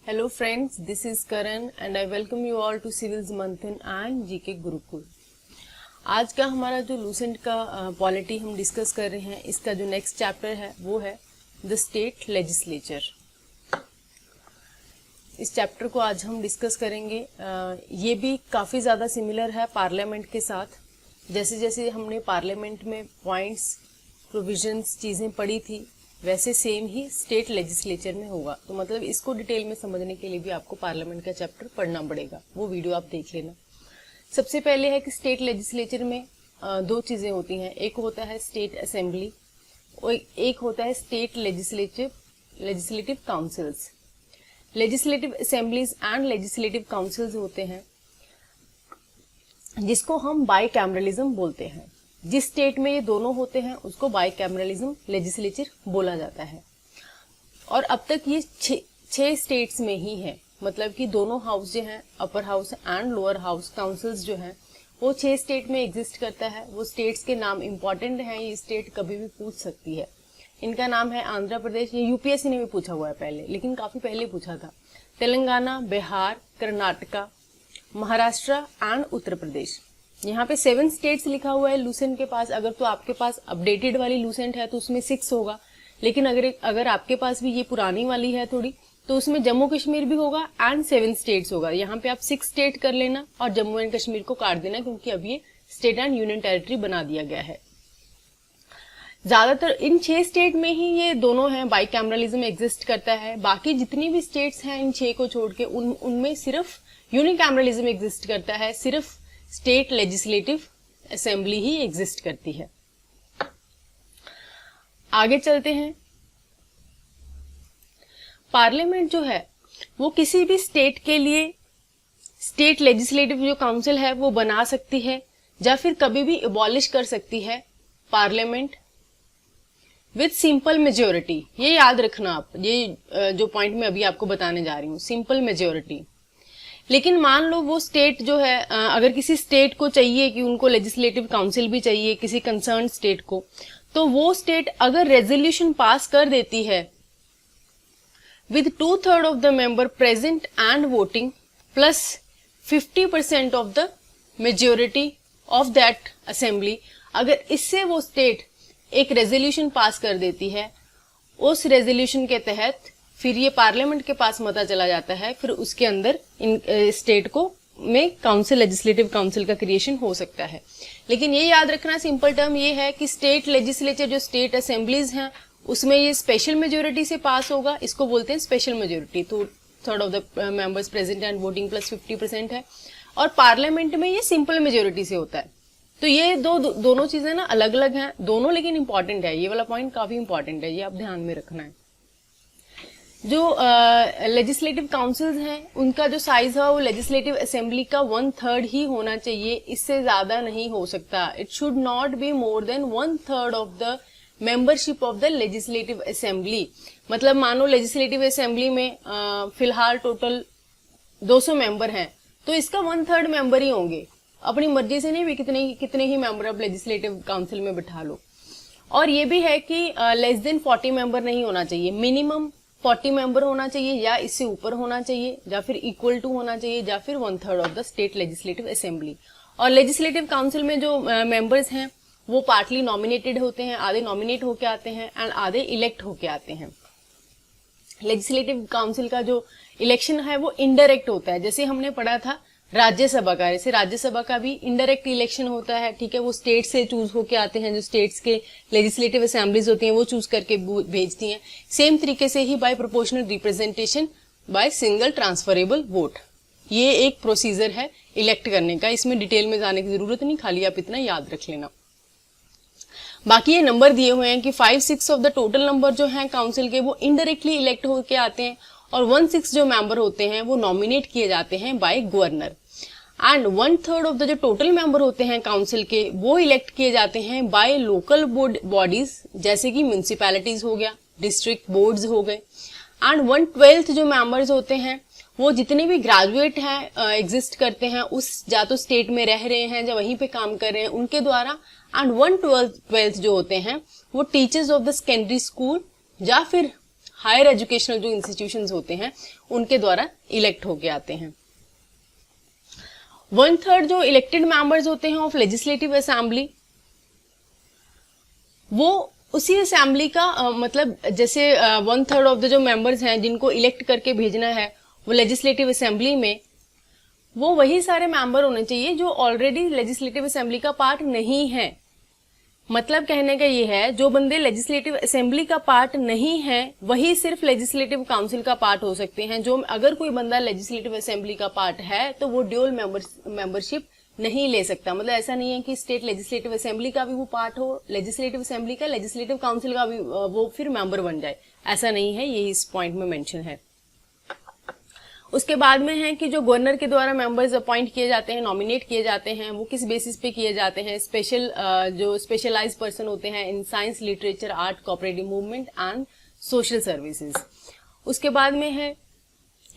Hello friends, this is Karan and I welcome you all to Civils Manthan and GK Gurukul. आज का हमारा जो Lucent का polity हम डिस्कस कर रहे हैं, इसका जो नेक्स्ट चैप्टर है वो है द स्टेट लेजिस्लेचर। इस चैप्टर को आज हम डिस्कस करेंगे। ये भी काफ़ी ज़्यादा सिमिलर है पार्लियामेंट के साथ। जैसे जैसे हमने पार्लियामेंट में पॉइंट्स, प्रोविजंस, चीज़ें पढ़ी थी, वैसे सेम ही स्टेट लेजिस्लेचर में होगा। तो मतलब इसको डिटेल में समझने के लिए भी आपको पार्लियामेंट का चैप्टर पढ़ना पड़ेगा, वो वीडियो आप देख लेना। सबसे पहले है कि स्टेट लेजिस्लेचर में दो चीजें होती हैं, एक होता है स्टेट असेंबली और एक होता है state legislative councils. Legislative assemblies and legislative councils होते हैं जिसको हम बाई कैमरलिज्म बोलते हैं। जिस स्टेट में ये दोनों होते हैं उसको बाई कैमरलिज्म लेजिस्लेचर बोला जाता है। और अब तक ये छह स्टेट्स में ही है, मतलब कि दोनों हाउस जो हैं, upper house and lower house councils जो हैं, वो 6 स्टेट में एग्जिस्ट करता है। वो स्टेट्स के नाम इंपॉर्टेंट हैं, ये स्टेट कभी भी पूछ सकती है। इनका नाम है आंध्र प्रदेश, ये यूपीएससी ने भी पूछा हुआ है पहले, लेकिन काफी पहले पूछा था। तेलंगाना, बिहार, कर्नाटका, महाराष्ट्र एंड उत्तर प्रदेश। यहाँ पे 7 स्टेट्स लिखा हुआ है लूसेंट के पास। अगर तो आपके पास अपडेटेड वाली लूसेंट है तो उसमें 6 होगा, लेकिन अगर आपके पास भी ये पुरानी वाली है थोड़ी, तो उसमें जम्मू कश्मीर भी होगा एंड 7 स्टेट्स होगा। यहाँ पे आप 6 स्टेट कर लेना और जम्मू एंड कश्मीर को काट देना, क्योंकि अब ये स्टेट एंड यूनियन टेरिटरी बना दिया गया है। ज्यादातर इन 6 स्टेट में ही ये दोनों हैं, बाई कैमरलिज्म एग्जिस्ट करता है। बाकी जितनी भी स्टेट्स हैं इन 6 को छोड़ के उनमें सिर्फ यूनिकैमरलिज्म एग्जिस्ट करता है, सिर्फ स्टेट लेजिस्लेटिव असेंबली ही एग्जिस्ट करती है। आगे चलते हैं। पार्लियामेंट जो है वो किसी भी स्टेट के लिए स्टेट लेजिस्लेटिव जो काउंसिल है वो बना सकती है या फिर कभी भी अबॉलिश कर सकती है पार्लियामेंट विद सिंपल मेजोरिटी। ये याद रखना आप, ये जो पॉइंट मैं अभी आपको बताने जा रही हूँ, सिंपल मेजोरिटी। लेकिन मान लो वो स्टेट जो है, अगर किसी स्टेट को चाहिए कि उनको लेजिस्लेटिव काउंसिल भी चाहिए, किसी कंसर्न स्टेट को, तो वो स्टेट अगर रेजोल्यूशन पास कर देती है with 2/3 of the member present and voting plus 50% of the majority of that assembly, अगर इससे वो स्टेट एक रेजोल्यूशन पास कर देती है, उस रेजोल्यूशन के तहत फिर ये पार्लियामेंट के पास मता चला जाता है, फिर उसके अंदर इन स्टेट को में काउंसिल, लेजिस्लेटिव काउंसिल का क्रिएशन हो सकता है। लेकिन ये याद रखना, सिंपल टर्म ये है कि स्टेट लेजिस्लेचर जो स्टेट असेंबलीज हैं उसमें ये स्पेशल मेजोरिटी से पास होगा, इसको बोलते हैं स्पेशल मेजोरिटी। तो 1/3 of the members present and voting plus 50% है। और पार्लियामेंट में ये सिंपल मेजोरिटी से होता है। तो ये दोनों चीजें ना अलग अलग हैं दोनों, लेकिन इंपॉर्टेंट है। ये वाला पॉइंट काफी इंपॉर्टेंट है, ये आप ध्यान में रखना है। जो लेजिस्लेटिव काउंसिल्स हैं उनका जो साइज है वो लेजिस्लेटिव असेंबली का 1/3 ही होना चाहिए, इससे ज्यादा नहीं हो सकता। It should not be more than 1/3 of the membership of the legislative assembly. मतलब मानो लेजिस्लेटिव असेंबली में फिलहाल टोटल 200 मेंबर हैं, तो इसका 1/3 मेंबर ही होंगे। अपनी मर्जी से नहीं भी कितने ही मेंबर आप लेजिस्लेटिव काउंसिल में बिठा लो। और ये भी है कि लेस देन 40 मेंबर नहीं होना चाहिए, मिनिमम 40 मेंबर होना चाहिए या इससे ऊपर होना चाहिए, या फिर इक्वल टू होना चाहिए, या फिर 1/3 of the state legislative assembly. और लेजिस्लेटिव काउंसिल में जो मेंबर्स हैं वो पार्टली नॉमिनेटेड होते हैं, आधे नॉमिनेट होके आते हैं एंड आधे इलेक्ट होके आते हैं। लेजिस्लेटिव काउंसिल का जो इलेक्शन है वो इनडायरेक्ट होता है, जैसे हमने पढ़ा था राज्यसभा का, जैसे राज्यसभा का भी इनडायरेक्ट इलेक्शन होता है। ठीक है, वो स्टेट से चूज होके आते हैं, जो स्टेट्स के लेजिस्लेटिव असेंबलीज होती हैं वो चूज करके भेजती हैं। सेम तरीके से ही by proportional representation by single transferable vote, ये एक प्रोसीजर है इलेक्ट करने का। इसमें डिटेल में जाने की जरूरत नहीं, खाली आप इतना याद रख लेना। बाकी ये नंबर दिए हुए हैं कि 5/6 ऑफ द टोटल नंबर जो है काउंसिल के वो इनडायरेक्टली इलेक्ट होके आते हैं, और 1/6 जो मेंबर होते हैं वो नॉमिनेट किए जाते हैं by governor. And 1/3 of the जो टोटल मेंबर होते हैं काउंसिल के वो इलेक्ट किए जाते हैं बाय लोकल बॉडीज, जैसे कि म्यूनिसिपैलिटीज हो गया, डिस्ट्रिक्ट बोर्ड्स हो गए। एंड 1/12 जो मेंबर्स होते हैं वो जितने भी ग्रेजुएट हैं एग्जिस्ट करते हैं, उस या तो स्टेट में रह रहे हैं या वहीं पे काम कर रहे हैं उनके द्वारा। एंड 1/12 जो होते हैं वो teachers of the secondary school या फिर हायर एजुकेशनल जो इंस्टीट्यूशंस होते हैं उनके द्वारा इलेक्ट होके आते हैं। 1/3 जो इलेक्टेड मेंबर्स होते हैं ऑफ लेजिस्लेटिव असेंबली, वो उसी असेंबली का मतलब जैसे 1/3 ऑफ द जो मेंबर्स हैं जिनको इलेक्ट करके भेजना है वो लेजिस्लेटिव असेंबली में, वो वही सारे मेंबर होने चाहिए जो ऑलरेडी लेजिस्लेटिव असेंबली का पार्ट नहीं है। मतलब कहने का ये है, जो बंदे लेजिस्लेटिव असेंबली का पार्ट नहीं है वही सिर्फ लेजिस्लेटिव काउंसिल का पार्ट हो सकते हैं। जो अगर कोई बंदा लेजिस्लेटिव असेंबली का पार्ट है तो वो ड्यूल मेंबरशिप नहीं ले सकता। मतलब ऐसा नहीं है कि स्टेट लेजिस्लेटिव असेंबली का भी वो पार्ट हो, लेजिस्लेटिव असेंबली का, लेजिस्लेटिव काउंसिल का भी वो फिर मेंबर बन जाए, ऐसा नहीं है। ये इस पॉइंट में मेंशन है। उसके बाद में है कि जो गवर्नर के द्वारा मेंबर्स अपॉइंट किए जाते हैं, नॉमिनेट किए जाते हैं, वो किस बेसिस पे किए जाते हैं। जो स्पेशलाइज्ड पर्सन होते हैं in science, literature, art, cooperative movement and social services. उसके बाद में है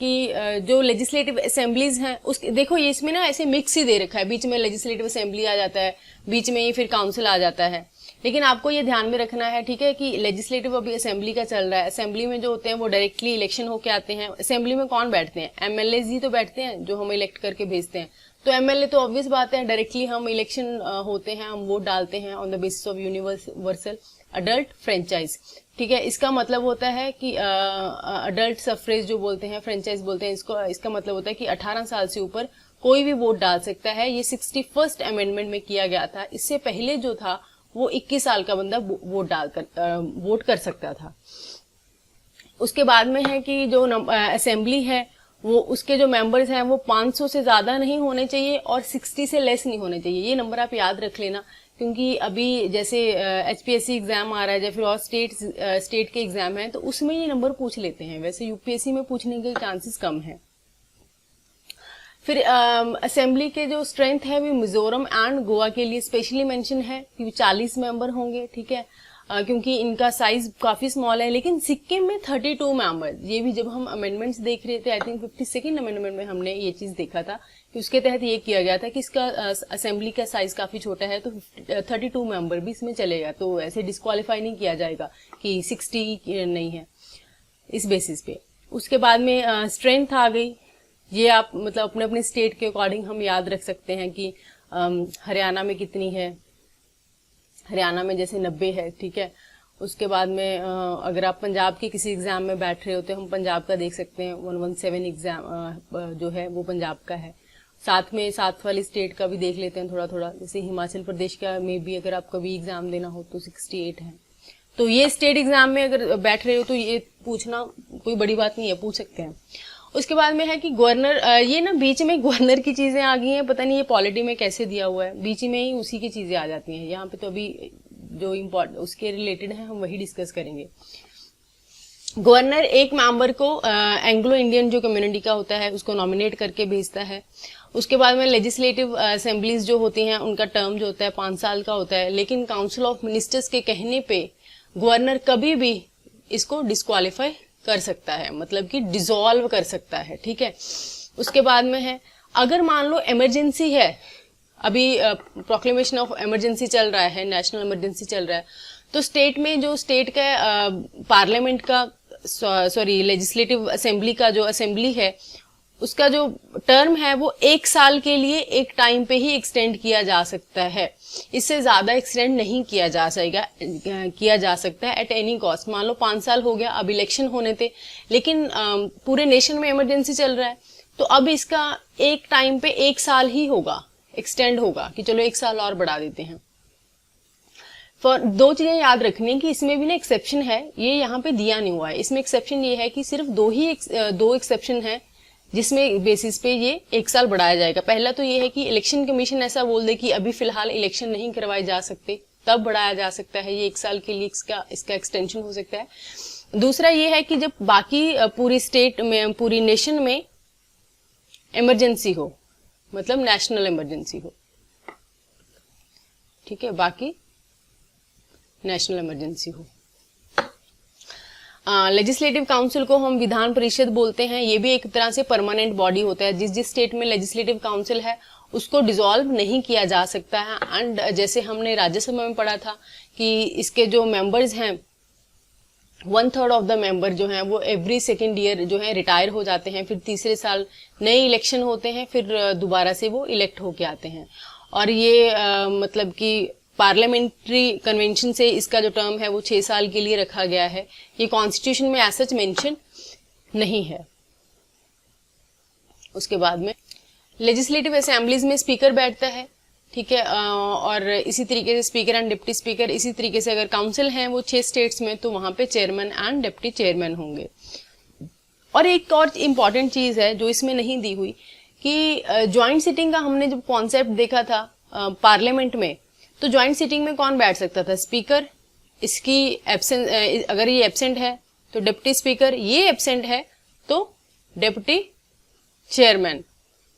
कि जो लेजिस्लेटिव असेंबलीज हैं उसके, देखो ये इसमें ना ऐसे मिक्स ही दे रखा है, बीच में लेजिस्लेटिव असेंबली आ जाता है, बीच में ही फिर काउंसिल आ जाता है। लेकिन आपको ये ध्यान में रखना है, ठीक है, कि लेजिस्लेटिव अभी असेंबली का चल रहा है। असेंबली में जो होते हैं वो डायरेक्टली इलेक्शन होके आते हैं। असेंबली में कौन बैठते हैं? एमएलए ही तो बैठते हैं जो हम इलेक्ट करके भेजते हैं। तो एमएलए तो ऑब्वियस बात है, डायरेक्टली हम इलेक्शन होते हैं, हम वोट डालते हैं on the basis of universal adult franchise. ठीक है, इसका मतलब होता है कि अडल्ट सफरेज जो बोलते हैं, फ्रेंचाइज बोलते हैं इसको। इसका मतलब होता है कि 18 साल से ऊपर कोई भी वोट डाल सकता है। ये 61st अमेंडमेंट में किया गया था। इससे पहले जो था वो 21 साल का बंदा वोट कर सकता था। उसके बाद में है कि जो असेंबली है वो उसके जो मेंबर्स हैं वो 500 से ज्यादा नहीं होने चाहिए और 60 से लेस नहीं होने चाहिए। ये नंबर आप याद रख लेना, क्योंकि अभी जैसे एचपीएससी एग्जाम आ रहा है या फिर और स्टेट के एग्जाम है तो उसमें ये नंबर पूछ लेते हैं। वैसे यूपीएससी में पूछने के चांसेस कम है। फिर असेंबली के जो स्ट्रेंथ है वो मिजोरम एंड गोवा के लिए स्पेशली मेंशन है कि 40 मेंबर होंगे। ठीक है, क्योंकि इनका साइज काफी स्मॉल है। लेकिन सिक्किम में 32 मेंबर, ये भी जब हम अमेंडमेंट्स देख रहे थे, आई थिंक 52nd अमेंडमेंट में हमने ये चीज देखा था कि उसके तहत ये किया गया था कि इसका असेंबली का साइज काफी छोटा है तो 32 मेंबर भी इसमें चलेगा। तो ऐसे डिस्क्वालीफाई नहीं किया जाएगा कि 60 नहीं है इस बेसिस पे। उसके बाद में स्ट्रेंथ आ गई। ये आप मतलब अपने अपने स्टेट के अकॉर्डिंग हम याद रख सकते हैं कि हरियाणा में कितनी है। हरियाणा में जैसे 90 है। ठीक है, उसके बाद में अगर आप पंजाब के किसी एग्जाम में बैठ रहे हो तो हम पंजाब का देख सकते हैं, 117 एग्जाम जो है वो पंजाब का है। साथ में साथ वाली स्टेट का भी देख लेते हैं थोड़ा थोड़ा, जैसे हिमाचल प्रदेश का में भी अगर आप कभी एग्जाम देना हो तो 68 है। तो ये स्टेट एग्जाम में अगर बैठ रहे हो तो ये पूछना कोई बड़ी बात नहीं है, पूछ सकते हैं। उसके बाद में है कि गवर्नर, ये ना बीच में गवर्नर की चीजें आ गई हैं, पता नहीं ये पॉलिटी में कैसे दिया हुआ है, बीच में ही उसी की चीजें आ जाती हैं यहाँ पे। तो अभी जो इम्पोर्टेंट उसके रिलेटेड है हम वही डिस्कस करेंगे। गवर्नर एक मेंबर को एंग्लो इंडियन जो कम्युनिटी का होता है उसको नॉमिनेट करके भेजता है। उसके बाद में लेजिस्लेटिव असेंबलीज जो होती हैं उनका टर्म जो होता है 5 साल का होता है। लेकिन काउंसिल ऑफ मिनिस्टर्स के कहने पे गवर्नर कभी भी इसको डिस्क्वालीफाई कर सकता है, मतलब कि डिसॉल्व कर सकता है। ठीक है, उसके बाद में है अगर मान लो इमरजेंसी है, अभी प्रोक्लेमेशन ऑफ इमरजेंसी चल रहा है, नेशनल इमरजेंसी चल रहा है, तो स्टेट में जो स्टेट का पार्लियामेंट का लेजिस्लेटिव असेंबली का जो असेंबली है उसका जो टर्म है वो 1 साल के लिए एक टाइम पे ही एक्सटेंड किया जा सकता है। इससे ज्यादा एक्सटेंड नहीं किया जा सकता है एट एनी कॉस्ट। मान लो 5 साल हो गया, अब इलेक्शन होने थे लेकिन पूरे नेशन में इमरजेंसी चल रहा है, तो अब इसका एक टाइम पे 1 साल ही होगा, एक्सटेंड होगा कि चलो 1 साल और बढ़ा देते हैं। फॉर 2 चीजें याद रखनी है कि इसमें भी ना एक्सेप्शन है, ये यहाँ पे दिया नहीं हुआ है। इसमें एक्सेप्शन ये है कि सिर्फ 2 एक्सेप्शन है जिसमें बेसिस पे ये 1 साल बढ़ाया जाएगा। पहला तो ये है कि इलेक्शन कमीशन ऐसा बोल दे कि अभी फिलहाल इलेक्शन नहीं करवाए जा सकते, तब बढ़ाया जा सकता है, ये 1 साल के लिए इसका एक्सटेंशन हो सकता है। दूसरा ये है कि जब बाकी पूरी स्टेट में, पूरी नेशन में इमरजेंसी हो, मतलब नेशनल इमरजेंसी हो। ठीक है, बाकी नेशनल इमरजेंसी हो। लेजिस्लेटिव काउंसिल को हम विधान परिषद बोलते हैं। ये भी एक तरह से परमानेंट बॉडी होता है। जिस स्टेट में लेजिस्लेटिव काउंसिल है उसको डिसॉल्व नहीं किया जा सकता है। एंड जैसे हमने राज्यसभा में पढ़ा था कि इसके जो मेंबर्स हैं 1/3 ऑफ द मेंबर जो हैं वो एवरी सेकेंड ईयर जो है रिटायर हो जाते हैं, फिर तीसरे साल नए इलेक्शन होते हैं, फिर दोबारा से वो इलेक्ट होके आते हैं। और ये मतलब कि पार्लियामेंट्री कन्वेंशन से इसका जो टर्म है वो 6 साल के लिए रखा गया है। ये कॉन्स्टिट्यूशन में ऐसा मेंशन नहीं है। उसके बाद में लेजिस्लेटिव असेंबलीज में स्पीकर बैठता है, ठीक है, और इसी तरीके से स्पीकर एंड डिप्टी स्पीकर, इसी तरीके से अगर काउंसिल हैं वो 6 स्टेट्स में तो वहां पे चेयरमैन एंड डिप्टी चेयरमैन होंगे। और एक और इम्पॉर्टेंट चीज है जो इसमें नहीं दी हुई कि ज्वाइंट सिटिंग का हमने जब कॉन्सेप्ट देखा था पार्लियामेंट में, तो ज्वाइंट सिटिंग में कौन बैठ सकता था? स्पीकर, इसकी एब्सेंट, अगर ये एब्सेंट है तो डिप्टी स्पीकर, ये एब्सेंट है तो डिप्टी चेयरमैन,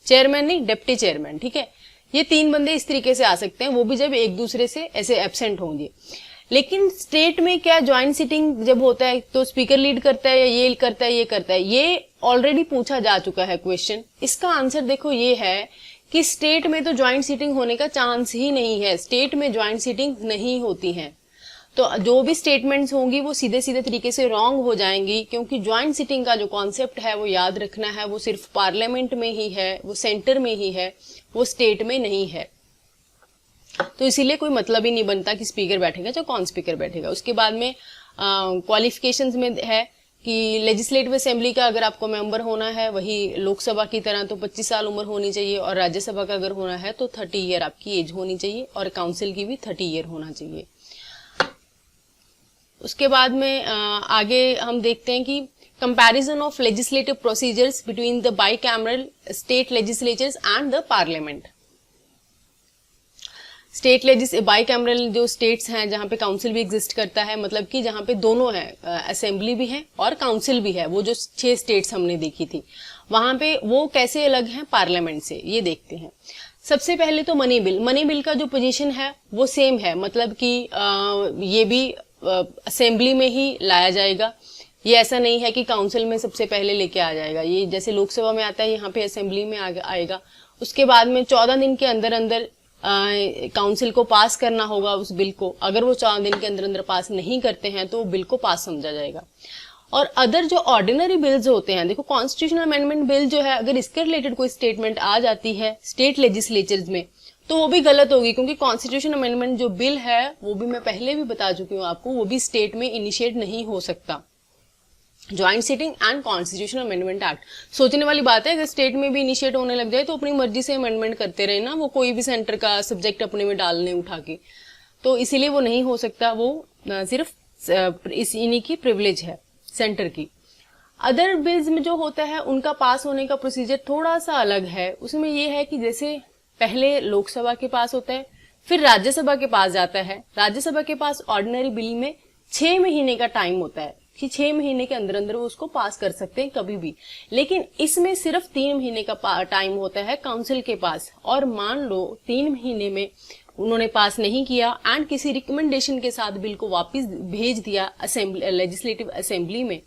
चेयरमैन नहीं डिप्टी चेयरमैन, ठीक है। ये 3 बंदे इस तरीके से आ सकते हैं, वो भी जब एक दूसरे से ऐसे एब्सेंट होंगे। लेकिन स्टेट में क्या ज्वाइंट सिटिंग जब होता है तो स्पीकर लीड करता है या ये करता है, ये करता है? ये ऑलरेडी पूछा जा चुका है क्वेश्चन। इसका आंसर देखो ये है कि स्टेट में तो ज्वाइंट सिटिंग होने का चांस ही नहीं है, स्टेट में ज्वाइंट सिटिंग नहीं होती है। तो जो भी स्टेटमेंट्स होंगी वो सीधे सीधे तरीके से रॉन्ग हो जाएंगी, क्योंकि ज्वाइंट सिटिंग का जो कॉन्सेप्ट है वो याद रखना है, वो सिर्फ पार्लियामेंट में ही है, वो सेंटर में ही है, वो स्टेट में नहीं है। तो इसीलिए कोई मतलब ही नहीं बनता कि स्पीकर बैठेगा चाहे कौन स्पीकर बैठेगा। उसके बाद में क्वालिफिकेशंस में है कि लेजिस्लेटिव असेंबली का अगर आपको मेंबर होना है वही लोकसभा की तरह तो 25 साल उम्र होनी चाहिए, और राज्यसभा का अगर होना है तो 30 ईयर आपकी एज होनी चाहिए, और काउंसिल की भी 30 ईयर होना चाहिए। उसके बाद में आगे हम देखते हैं कि comparison of legislative procedures between the bicameral state legislatures and the parliament. Bicameral जो स्टेट्स हैं जहां पे काउंसिल भी एग्जिस्ट करता है, मतलब कि जहां पे दोनों है, असेंबली भी है और काउंसिल भी है, वो जो 6 स्टेट्स हमने देखी थी वहां पे वो कैसे अलग हैं पार्लियामेंट से, ये देखते हैं। सबसे पहले तो मनी बिल का जो पोजीशन है वो सेम है, मतलब कि ये भी असेंबली में ही लाया जाएगा। ये ऐसा नहीं है कि काउंसिल में सबसे पहले लेके आ जाएगा, ये जैसे लोकसभा में आता है यहाँ पे असेंबली में आएगा। उसके बाद में 14 दिन के अंदर अंदर काउंसिल को पास करना होगा उस बिल को। अगर वो 14 दिन के अंदर अंदर पास नहीं करते हैं तो बिल को पास समझा जाएगा। और अदर जो ऑर्डिनरी बिल्स होते हैं, देखो कॉन्स्टिट्यूशनल अमेंडमेंट बिल जो है, अगर इसके रिलेटेड कोई स्टेटमेंट आ जाती है स्टेट लेजिस्लेचर्स में तो वो भी गलत होगी, क्योंकि कॉन्स्टिट्यूशन अमेंडमेंट जो बिल है वो भी मैं पहले भी बता चुकी हूँ आपको, वो भी स्टेट में इनिशिएट नहीं हो सकता। Joint sitting and constitutional amendment act, सोचने वाली बात है, अगर स्टेट में भी इनिशिएट होने लग जाए तो अपनी मर्जी से अमेंडमेंट करते रहे ना, वो कोई भी सेंटर का सब्जेक्ट अपने में डालने उठा के, तो इसीलिए वो नहीं हो सकता, वो सिर्फ इन्हीं की प्रिविलेज है सेंटर की। अदर बिल्स में जो होता है उनका पास होने का प्रोसीजर थोड़ा सा अलग है। उसमें ये है कि जैसे पहले लोकसभा के पास होता है, फिर राज्यसभा के पास जाता है। राज्यसभा के पास ऑर्डिनरी बिल में 6 महीने का टाइम होता है कि 6 महीने के अंदर अंदर वो उसको पास कर सकते हैं कभी भी, लेकिन इसमें सिर्फ 3 महीने का टाइम होता है काउंसिल के पास। और मान लो 3 महीने में उन्होंने पास नहीं किया एंड किसी रिकमेंडेशन के साथ बिल को वापस भेज दिया लेजिस्लेटिव असेंबली में,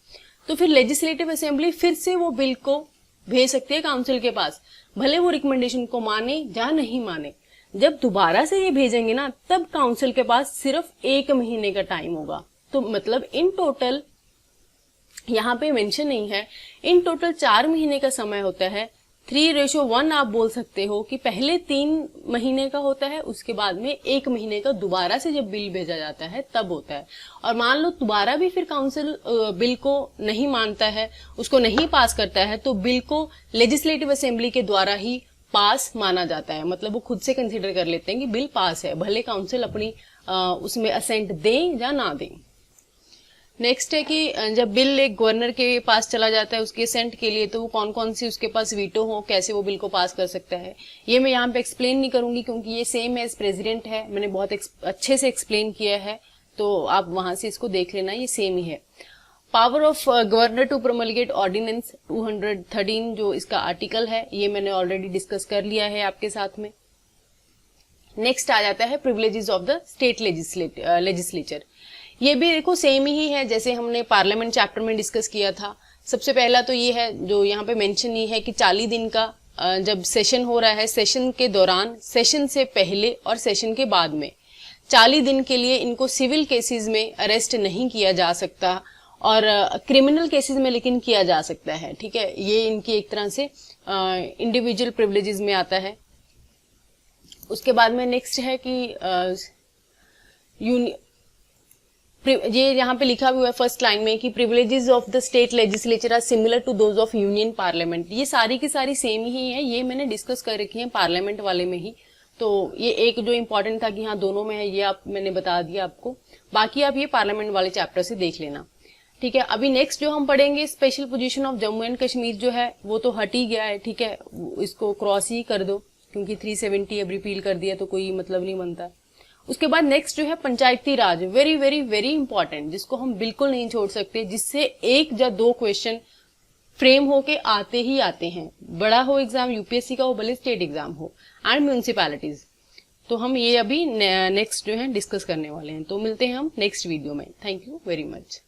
तो फिर लेजिस्लेटिव असेंबली फिर से वो बिल को भेज सकती है काउंसिल के पास, भले वो रिकमेंडेशन को माने या नहीं माने। जब दोबारा से ये भेजेंगे ना, तब काउंसिल के पास सिर्फ 1 महीने का टाइम होगा। तो मतलब इन टोटल, यहाँ पे मेंशन नहीं है, इन टोटल 4 महीने का समय होता है। 3:1 आप बोल सकते हो कि पहले 3 महीने का होता है, उसके बाद में 1 महीने का दोबारा से जब बिल भेजा जाता है तब होता है। और मान लो दोबारा भी फिर काउंसिल बिल को नहीं मानता है, उसको नहीं पास करता है, तो बिल को लेजिस्लेटिव असेंबली के द्वारा ही पास माना जाता है। मतलब वो खुद से कंसिडर कर लेते हैं कि बिल पास है, भले काउंसिल अपनी उसमें असेंट दें या ना दें। नेक्स्ट है कि जब बिल एक गवर्नर के पास चला जाता है उसके असेंट के लिए, तो वो कौन कौन सी उसके पास वीटो हो, कैसे वो बिल को पास कर सकता है, ये मैं यहाँ पे एक्सप्लेन नहीं करूंगी, क्योंकि ये सेम एज प्रेसिडेंट है, मैंने बहुत अच्छे से एक्सप्लेन किया है, तो आप वहां से इसको देख लेना, ये सेम ही है। Power of governor to promulgate ordinance 213 जो इसका आर्टिकल है, ये मैंने ऑलरेडी डिस्कस कर लिया है आपके साथ में। नेक्स्ट आ जाता है privileges of the state legislature. ये भी देखो सेम ही है जैसे हमने पार्लियामेंट चैप्टर में डिस्कस किया था। सबसे पहला तो ये है जो यहाँ पे मेंशन ही है कि 40 दिन का जब सेशन हो रहा है, सेशन के दौरान, सेशन से पहले और सेशन के बाद में 40 दिन के लिए इनको सिविल केसेस में अरेस्ट नहीं किया जा सकता। और क्रिमिनल केसेस में लेकिन किया जा सकता है, ठीक है। ये इनकी एक तरह से इंडिविजुअल प्रिविलेजेस में आता है। उसके बाद में नेक्स्ट है कि ये यहाँ पे लिखा हुआ है फर्स्ट लाइन में कि privileges of the state legislature are similar to those of union parliament. ये सारी की सारी सेम ही है, ये मैंने डिस्कस कर रखी है पार्लियामेंट वाले में ही। तो ये एक जो इंपॉर्टेंट था कि हाँ दोनों में है, ये आप मैंने बता दिया आपको। बाकी आप ये पार्लियामेंट वाले चैप्टर से देख लेना, ठीक है। अभी नेक्स्ट जो हम पढ़ेंगे special position of Jammu and Kashmir जो है वो तो हट ही गया है, ठीक है। इसको क्रॉस ही कर दो क्योंकि 370 अब रिपील कर दिया तो कोई मतलब नहीं बनता। उसके बाद नेक्स्ट जो है पंचायती राज, वेरी वेरी वेरी इंपॉर्टेंट, जिसको हम बिल्कुल नहीं छोड़ सकते, जिससे एक या दो क्वेश्चन फ्रेम होके आते ही आते हैं, बड़ा हो एग्जाम यूपीएससी का हो भले स्टेट एग्जाम हो, एंड म्यूनिसिपैलिटीज। तो हम ये अभी नेक्स्ट जो है डिस्कस करने वाले हैं। तो मिलते हैं हम नेक्स्ट वीडियो में। Thank you very much.